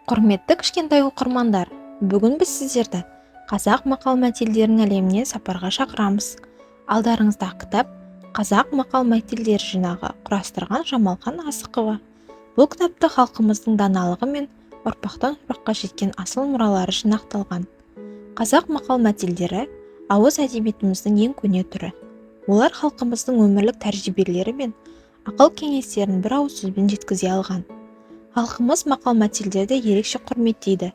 Құрметті кішкентай оқырмандар, бүгін біз сіздерді қазақ мақал-мәтелдерінің әлеміне сапарға шақырамыз. Алдарыңыздағы кітап қазақ мақал-мәтелдер жинағы құрастырған Жамалхан Асықова. Бұл кітапта халқымыздың даналығы мен ұрпақтан ұрпаққа жеткен асыл мұралары жинақталған. Қазақ мақал-мәтелдері ауыз әдебиетіміздің ең көне түрі. Олар халқымыздың өмірлік тәжірибелері мен ақыл-кеңестерін бір ауыз сөзбен жеткізе алған. Халқымыз мақал-мәтелдерді ерекше құрметтейді.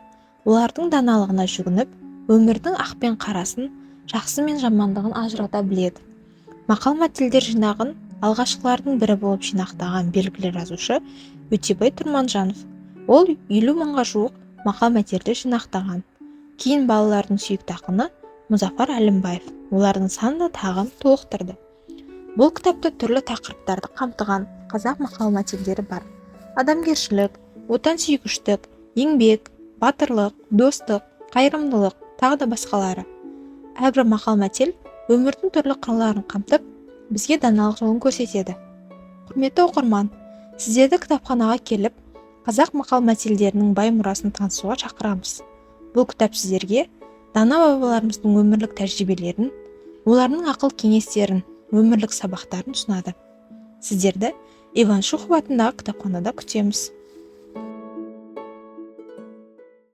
Олардың даналығына жүгініп, өмірдің ақ пен қарасын, жақсы мен жамандығын ажырата біледі. Мақал-мәтелдер жинағын алғашқылардың бірі болып жинақтаған белгілі жазушы Өтебай Тұрманжанов. Ол 50 мыңға жуық мақал-мәтелді жинақтаған. Кейін балалардың сүйікті ақыны Мұзафар Әлімбаев олардың санын тағы толықтырды. Бұл кітапта түрлі тақырыптарды қамтыған қазақ мақал-мәтелдері бар. Адамгершілік, отансүйгіштік, еңбек, батырлық, достық, қайырымдылық, тағы да басқалары. Әрбір мақал-мәтел өмірдің түрлі қырларын қамтып, бізге даналық жолын көрсетеді. Құрметті оқырман, сіздерді кітапханаға келіп, қазақ мақал-мәтелдерінің бай мұрасын танысуға шақырамыз. Бұл кітап сіздерге дана бабаларымыздың өмірлік тәжірибелерін, олардың ақыл-кеңестерін, өмірлік сабақтарын ұсынады. Сіздерді Иван Шухов атындағы кітапханада күтеміз.